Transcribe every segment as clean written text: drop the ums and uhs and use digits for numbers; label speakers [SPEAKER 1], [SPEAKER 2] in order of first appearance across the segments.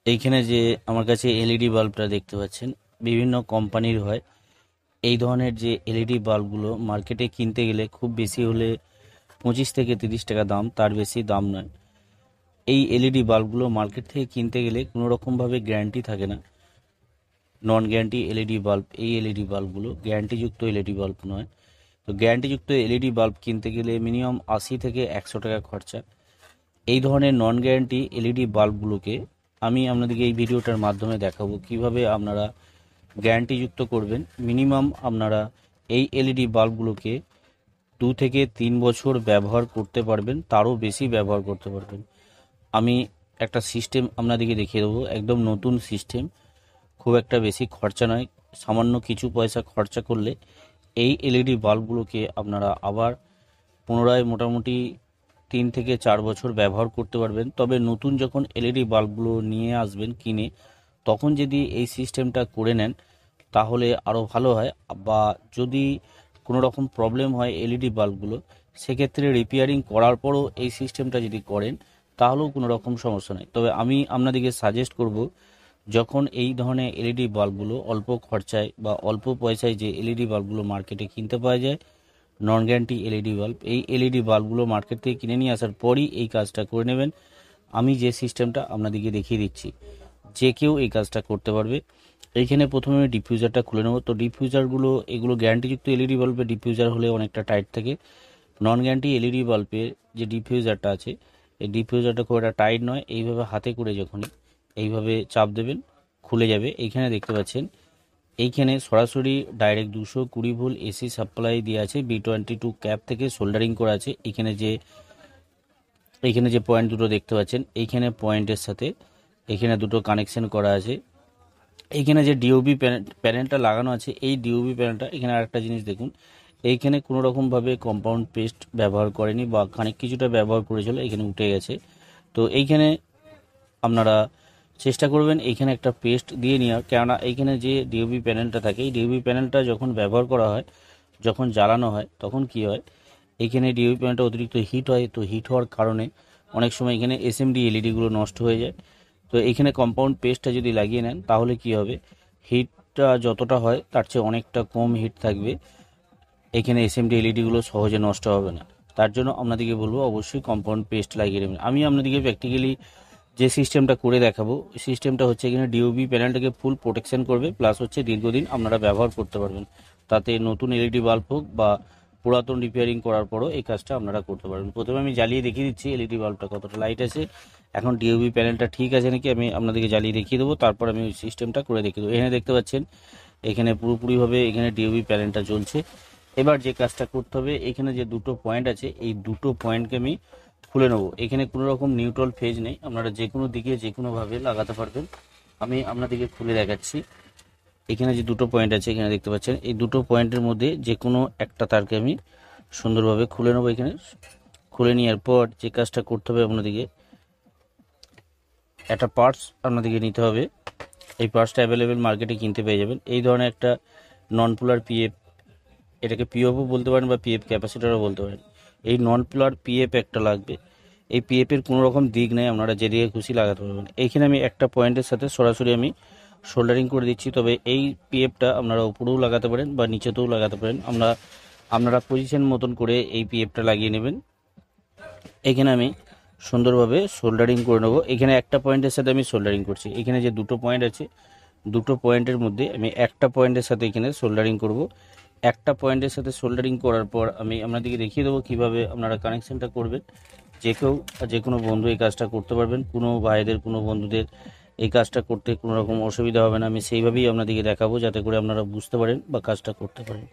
[SPEAKER 1] এইখানে যে আমার কাছে এলইডি বাল্বটা দেখতে পাচ্ছেন, বিভিন্ন কোম্পানির হয়। এই ধরনের যে এলইডি বাল্বগুলো মার্কেটে কিনতে গেলে খুব বেশি হলে 25 থেকে 30 টাকা দাম, তার বেশি দাম নয়। এই এলইডি বাল্বগুলো মার্কেট থেকে কিনতে গেলে কোনো রকমভাবে গ্যারান্টি থাকে না। নন গ্যারান্টি এলইডি বাল্ব, এই এলইডি বাল্বগুলো গ্যারান্টিযুক্ত এলইডি বাল্ব নয়। তো গ্যারান্টিযুক্ত এলইডি বাল্ব কিনতে গেলে মিনিমাম 80 থেকে 100 টাকা খরচা। এই ধরনের নন গ্যারান্টি এলইডি বাল্বগুলোকে আমি আপনাদেরকে এই ভিডিওটার মাধ্যমে দেখাবো কিভাবে আপনারা গ্যারান্টিযুক্ত করবেন। মিনিমাম আপনারা এই এলইডি বাল্বগুলোকে 2 থেকে 3 বছর ব্যবহার করতে পারবেন, তারও বেশি ব্যবহার করতে পারবেন। আমি একটা সিস্টেম আপনাদেরকে দেখিয়ে দেবো, একদম নতুন সিস্টেম, খুব একটা বেশি খরচা নয়। সামান্য কিছু পয়সা খরচা করলে এই এলইডি বাল্বগুলোকে আপনারা আবার পুনরায় মোটামুটি 3 থেকে 4 বছর ব্যবহার করতে পারবেন। তবে নতুন যখন এলইডি বাল্বগুলো নিয়ে আসবেন কিনে, তখন যদি এই সিস্টেমটা করে নেন তাহলে আরও ভালো হয়। বা যদি কোনো রকম প্রবলেম হয় এলইডি বাল্বগুলো, সেক্ষেত্রে রিপেয়ারিং করার পরও এই সিস্টেমটা যদি করেন তাহলেও কোনো রকম সমস্যা নেই। তবে আমি আপনাদেরকে সাজেস্ট করব, যখন এই ধরনের এলইডি বাল্বগুলো অল্প খরচায় বা অল্প পয়সায় যে এলইডি বাল্বগুলো মার্কেটে কিনতে পাওয়া যায়, নন গ্যারান্টি এলইডি বাল্ব, এই এলইডি বাল্বগুলো মার্কেট থেকে কিনে নিয়ে আসার পরই এই কাজটা করে নেবেন। আমি যে সিস্টেমটা আপনাদেরকে দেখিয়ে দিচ্ছি, যে কেউ এই কাজটা করতে পারবে। এইখানে প্রথমে আমি ডিফিউজারটা খুলে নেব। তো ডিফিউজারগুলো এগুলো গ্যারান্টিযুক্ত এলইডি বাল্বের ডিফিউজার হলে অনেকটা টাইট থাকে। নন গ্যারান্টি এলইডি বাল্বের যে ডিফিউজারটা আছে, এই ডিফিউজারটা খুব একটা টাইট নয়। এইভাবে হাতে করে যখনই এইভাবে চাপ দেবেন খুলে যাবে। এইখানে দেখতে পাচ্ছেন, এইখানে সরাসরি ডাইরেক্ট 220 ভোল্ট এসি সাপ্লাই দেওয়া আছে, B22 ক্যাপ থেকে সোল্ডারিং করা আছে। এইখানে যে পয়েন্ট দুটো দেখতে পাচ্ছেন, এইখানে পয়েন্টের সাথে এখানে দুটো কানেকশন করা আছে। এইখানে যে ডিওবি প্যানেলটা লাগানো আছে, এই ডিওবি প্যানেলটা, এখানে আরেকটা জিনিস দেখুন, এইখানে কোনো রকমভাবে কম্পাউন্ড পেস্ট ব্যবহার করেনি বা খানিক কিছুটা ব্যবহার করেছিল, এখানে উঠে গেছে। তো এইখানে আপনারা চেষ্টা করবেন এইখানে একটা পেস্ট দিয়ে নেওয়ার, কেননা এইখানে যে ডিওবি প্যানেলটা থাকে, এই ডিওবি প্যানেলটা যখন ব্যবহার করা হয়, যখন জ্বালানো হয়, তখন কি হয়, এইখানে ডিওবি প্যানেলটা অতিরিক্ত হিট হয়। তো হিট হওয়ার কারণে অনেক সময় এখানে এসএমডি এলইডিগুলো নষ্ট হয়ে যায়। তো এইখানে কম্পাউন্ড পেস্টটা যদি লাগিয়ে নেন তাহলে কি হবে, হিটটা যতটা হয় তার চেয়ে অনেকটা কম হিট থাকবে, এখানে এসএমডি এলইডিগুলো সহজে নষ্ট হবে না। তার জন্য আপনাদেরকে বলবো অবশ্যই কম্পাউন্ড পেস্ট লাগিয়ে নেবেন। আমি আপনাদেরকে প্র্যাকটিক্যালি যে সিস্টেমটা করে দেখাবো, সিস্টেমটা হচ্ছে এখানে ডিওবি প্যানেলটাকে ফুল প্রোটেকশন করবে, প্লাস হচ্ছে দীর্ঘদিন আপনারা ব্যবহার করতে পারবেন। তাতে নতুন এলইডি বাল্ব হোক বা পুরাতন রিপেয়ারিং করার পরও এই কাজটা আপনারা করতে পারবেন। প্রথমে আমি জ্বালিয়ে দেখিয়ে দিচ্ছি এলইডি বাল্বটা কতটা লাইট আছে, এখন ডিওবি প্যানেলটা ঠিক আছে নাকি আমি আপনাদেরকে জ্বালিয়ে দেখিয়ে দেবো, তারপর আমি ওই সিস্টেমটা করে দেখিয়ে দেবো। এখানে দেখতে পাচ্ছেন, এখানে পুরোপুরিভাবে এখানে ডিওবি প্যানেলটা জ্বলছে। এবার যে কাজটা করতে হবে, এখানে যে দুটো পয়েন্ট আছে, এই দুটো পয়েন্টকে আমি খুলে নেবো। এখানে কোনো রকম নিউট্রাল ফেজ নেই, আপনারা যে কোনো দিকে যে কোনোভাবে লাগাতে পারবেন। আমি আপনাদেরকে খুলে দেখাচ্ছি। এখানে যে দুটো পয়েন্ট আছে, এখানে দেখতে পাচ্ছেন, এই দুটো পয়েন্টের মধ্যে যে কোনো একটা তারকে আমি সুন্দরভাবে খুলে নেবো। এখানে খুলে নেওয়ার পর যে কাজটা করতে হবে, আপনাদেরকে একটা পার্টস আপনাদেরকে নিতে হবে। এই পার্টসটা অ্যাভেলেবেল মার্কেটে কিনতে পেয়ে যাবেন। এই ধরনের একটা নন পোলার পিএফ, এটাকে পিওফও বলতে পারেন বা পিএফ ক্যাপাসিটারও বলতে পারেন। এই নন পোলার পিএফ একটা লাগবে। এই পিএফের কোনো রকম দিক নেই, আপনারা যেদিকে খুশি লাগাতে পারবেন। এইখানে আমি একটা পয়েন্টের সাথে সরাসরি আমি সোল্ডারিং করে দিচ্ছি। তবে এই পিএফটা আপনারা উপরেও লাগাতে পারেন বা নিচেতেও লাগাতে পারেন, আপনারা পজিশন মতন করে এই পিএফটা লাগিয়ে নেবেন। এখানে আমি সুন্দরভাবে সোল্ডারিং করে নেবো। এখানে একটা পয়েন্টের সাথে আমি সোল্ডারিং করছি। এখানে যে দুটো পয়েন্ট আছে, দুটো পয়েন্টের মধ্যে আমি একটা পয়েন্টের সাথে এখানে সোল্ডারিং করব। একটা পয়েন্টের সাথে সোল্ডারিং করার পর আমি আপনাদেরকে দেখিয়ে দেবো কীভাবে আপনারা কানেকশানটা করবেন। যে কেউ, যে কোনো বন্ধু এই কাজটা করতে পারবেন, কোনো ভাইদের, কোনো বন্ধুদের এই কাজটা করতে কোনো রকম অসুবিধা হবে না। আমি সেইভাবেই আপনাদেরকে দেখাবো যাতে করে আপনারা বুঝতে পারেন বা কাজটা করতে পারেন।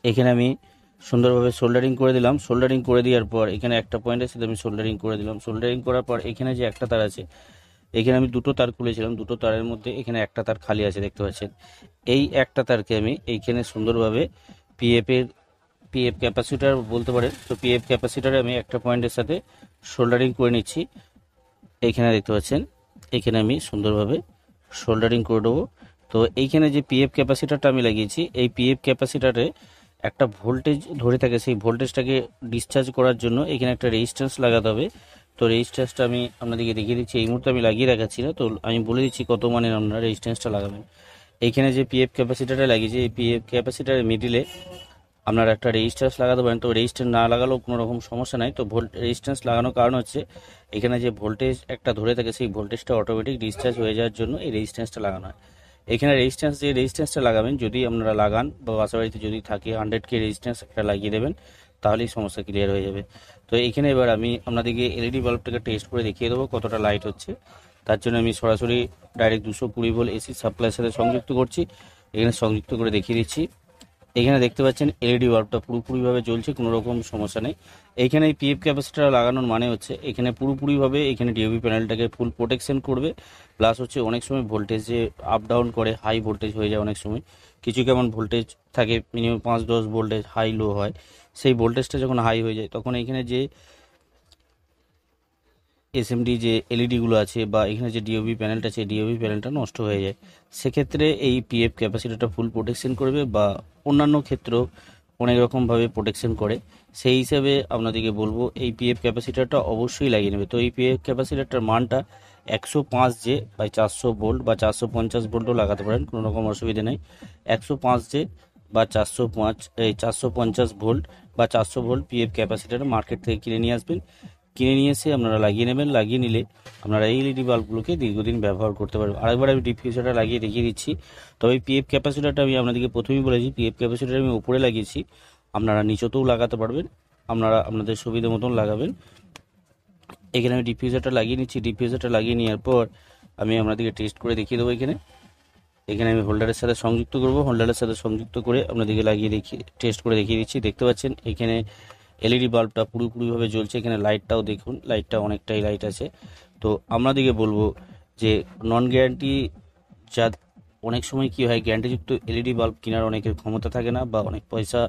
[SPEAKER 1] এখানে আমি সুন্দরভাবে সোল্ডারিং করে দিলাম। সোল্ডারিং করে দেওয়ার পর এখানে একটা পয়েন্টের সাথে আমি সোল্ডারিং করে দিলাম। সোল্ডারিং করার পর এখানে যে একটা তার আছে, এখানে আমি দুটো তার খুলেছিলাম, দুটো তারের মধ্যে এখানে একটা তার খালি আছে দেখতে পাচ্ছেন। এই একটা তারকে আমি এইখানে সুন্দরভাবে পিএফ ক্যাপাসিটার বলতে পারেন, তো পিএফ ক্যাপাসিটারে আমি একটা পয়েন্টের সাথে সোল্ডারিং করে নিচ্ছি। এইখানে দেখতে পাচ্ছেন, এখানে আমি সুন্দরভাবে সোল্ডারিং করে দেবো। তো এইখানে যে পিএফ ক্যাপাসিটারটা আমি লাগিয়েছি, এই পিএফ ক্যাপাসিটারে একটা ভোল্টেজ ধরে থাকে, সেই ভোল্টেজটাকে ডিসচার্জ করার জন্য এখানে একটা রেজিস্ট্যান্স লাগাতে হবে। তো রেজিস্ট্যান্সটা আমি আপনাদেরকে দেখিয়ে দিচ্ছি, এই মুহূর্তে আমি লাগিয়ে দেখাচ্ছি না, তো আমি বলে দিচ্ছি কত মানের আপনারা রেজিস্ট্যান্সটা লাগাবেন। এইখানে যে পিএফ ক্যাপাসিটারটা লাগিয়েছে, এই পিএফ ক্যাপাসিটারের মিডিলে আপনারা একটা রেজিস্ট্যান্স লাগাতে পারেন। তো রেজিস্ট্যান্স না লাগালেও কোনো রকম সমস্যা নাই। তো রেজিস্ট্যান্স লাগানোর কারণ হচ্ছে এখানে যে ভোল্টেজ একটা ধরে থাকে, সেই ভোল্টেজটা অটোমেটিক ডিসচার্জ হয়ে যাওয়ার জন্য এই রেজিস্ট্যান্সটা লাগানো হয়। এখানে রেজিস্ট্যান্সটা লাগাবেন, যদি আপনারা লাগান বা বাসাবাড়িতে যদি থাকে 100K রেজিস্ট্যান্স একটা লাগিয়ে দেবেন, তাহলেই সমস্যা ক্লিয়ার হয়ে যাবে। তো এখানে এবার আমি আপনাদেরকে এলইডি বাল্বটাকে টেস্ট করে দেখিয়ে দেবো কতটা লাইট হচ্ছে। তার জন্য আমি সরাসরি ডাইরেক্ট 220 ভোল্ট এসি সাপ্লাইয়ের সাথে সংযুক্ত করছি। এখানে সংযুক্ত করে দেখিয়ে দিচ্ছি। এখানে দেখতে পাচ্ছেন এলইডি বাল্বটা পুরোপুরিভাবে জ্বলছে, কোনো রকম সমস্যা নেই। এইখানে এই পিএফ ক্যাপাসিটার লাগানোর মানে হচ্ছে এখানে পুরোপুরিভাবে এখানে ডিওবি প্যানেলটাকে ফুল প্রোটেকশন করবে। প্লাস হচ্ছে অনেক সময় ভোল্টেজ যে আপ ডাউন করে, হাই ভোল্টেজ হয়ে যায় অনেক সময়, কিছু কেমন ভোল্টেজ থাকে মিনিমাম 5-10 ভোল্টেজ হাই লো হয়, সেই ভোল্টেজটা যখন হাই হয়ে যায় তখন এখানে যে এসএমডি যে এলইডিগুলো আছে বা এখানে যে ডিওবি প্যানেলটা আছে, ডিওবি প্যানেলটা নষ্ট হয়ে যায়। সেক্ষেত্রে এই পিএফ ক্যাপাসিটারটা ফুল প্রোটেকশন করবে, বা অন্যান্য ক্ষেত্রেও অনেক রকমভাবে প্রোটেকশন করে। সেই হিসাবে আপনাদেরকে বলবো এই পিএফ ক্যাপাসিটারটা অবশ্যই লাগিয়ে নেবে। তো এই পিএফ ক্যাপাসিটারটার মানটা 105J বাই 400 ভোল্ট বা 450 ভোল্টও লাগাতে পারেন, কোনো রকম অসুবিধা নেই। 105J বা 450 ভোল্ট বা 400 ভোল্ট পিএফ ক্যাপাসিটার মার্কেট থেকে কিনে নিয়ে আসবেন। কিনে নিয়ে এসে আপনারা লাগিয়ে নেবেন। লাগিয়ে নিলে আপনারা এই এলইডি বাল্বগুলোকে দীর্ঘদিন ব্যবহার করতে পারবেন। আরেকবার আমি ডিফিউজারটা লাগিয়ে দেখিয়ে দিচ্ছি। তবে পিএফ ক্যাপাসিটারটা আমি আপনাদেরকে প্রথমেই বলেছি, পিএফ ক্যাপাসিটার আমি উপরে লাগিয়েছি, আপনারা নিচেতেও লাগাতে পারবেন, আপনারা আপনাদের সুবিধা মতন লাগাবেন। এখানে আমি ডিফিউজারটা লাগিয়ে নিচ্ছি। ডিফিউজারটা লাগিয়ে নেওয়ার পর আমি আপনাদেরকে টেস্ট করে দেখিয়ে দেবো। এখানে আমি হোল্ডারের সাথে সংযুক্ত করব। হোল্ডারের সাথে সংযুক্ত করে আপনাদেরকে লাগিয়ে দেখিয়ে টেস্ট করে দেখিয়ে দিচ্ছি। দেখতে পাচ্ছেন এখানে এলইডি বাল্বটা পুরোপুরিভাবে জ্বলছে। এখানে লাইটটাও দেখুন, লাইটটা অনেকটাই লাইট আছে। তো আপনাদেরকে বলবো যে নন গ্যারান্টি যা অনেক সময় কি হয়, গ্যারান্টিযুক্ত এলইডি বাল্ব কেনার অনেকের ক্ষমতা থাকে না বা অনেক পয়সা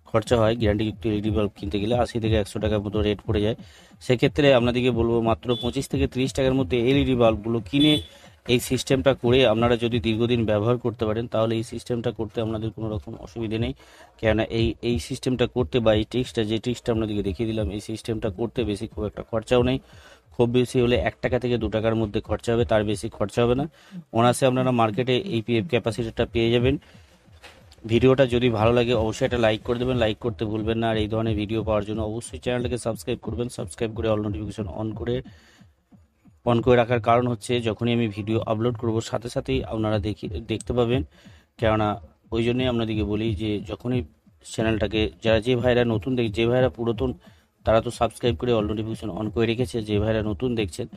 [SPEAKER 1] খরচা হয় গ্যারান্টিযুক্ত এলইডি বাল্ব কিনতে গেলে 80 থেকে 100 টাকার মতো রেট পড়ে যায়। সেক্ষেত্রে আপনাদেরকে বলবো মাত্র 25 থেকে 30 টাকার মধ্যে এলইডি বাল্বগুলো কিনে এই সিস্টেমটা করে আপনারা যদি দীর্ঘদিন ব্যবহার করতে পারেন, তাহলে এই সিস্টেমটা করতে আপনাদের কোনো রকম অসুবিধে নেই। কেননা এই সিস্টেমটা করতে বা এই ট্রিক্সটা আপনাদেরকে দেখিয়ে দিলাম, এই সিস্টেমটা করতে বেশি খুব একটা খরচাও নেই। খুব বেশি হলে 1 টাকা থেকে 2 টাকার মধ্যে খরচা হবে, তার বেশি খরচা হবে না। অনায়াসে আপনারা মার্কেটে এই পিএফ ক্যাপাসিটারটা পেয়ে যাবেন। ভিডিওটা যদি ভালো লাগে অবশ্যই একটা লাইক করে দেবেন, লাইক করতে ভুলবেন না। আর এই ধরনের ভিডিও পাওয়ার জন্য অবশ্যই চ্যানেলটাকে সাবস্ক্রাইব করবেন। সাবস্ক্রাইব করে অল নোটিফিকেশন অন করে রাখার কারণ হচ্ছে যখনই আমি ভিডিও আপলোড করব সাথে সাথেই আপনারা দেখতে পাবেন। কেননা ওই জন্যই আপনাদেরকে বলি যে যখনই চ্যানেলটাকে যে ভাইরা নতুন যে ভাইরা পুরাতন তারা তো সাবস্ক্রাইব করে অল নোটিফিকেশন অন করে রেখেছে, যে ভাইরা নতুন দেখছেন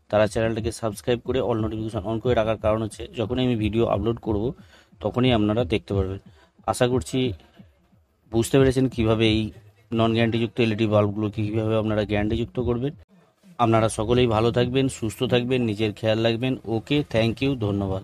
[SPEAKER 1] তারা চ্যানেলটাকে সাবস্ক্রাইব করে অল নোটিফিকেশন অন করে রাখার কারণ হচ্ছে যখনই আমি ভিডিও আপলোড করব তখনই আপনারা দেখতে পারবেন। আশা করছি বুঝতে পেরেছেন কিভাবে এই নন গ্যারান্টিযুক্ত এলইডি বাল্বগুলোকে কীভাবে আপনারা গ্যারান্টিযুক্ত করবেন। আপনারা সকলেই ভালো থাকবেন, সুস্থ থাকবেন, নিজের খেয়াল রাখবেন। ওকে, থ্যাংক ইউ, ধন্যবাদ।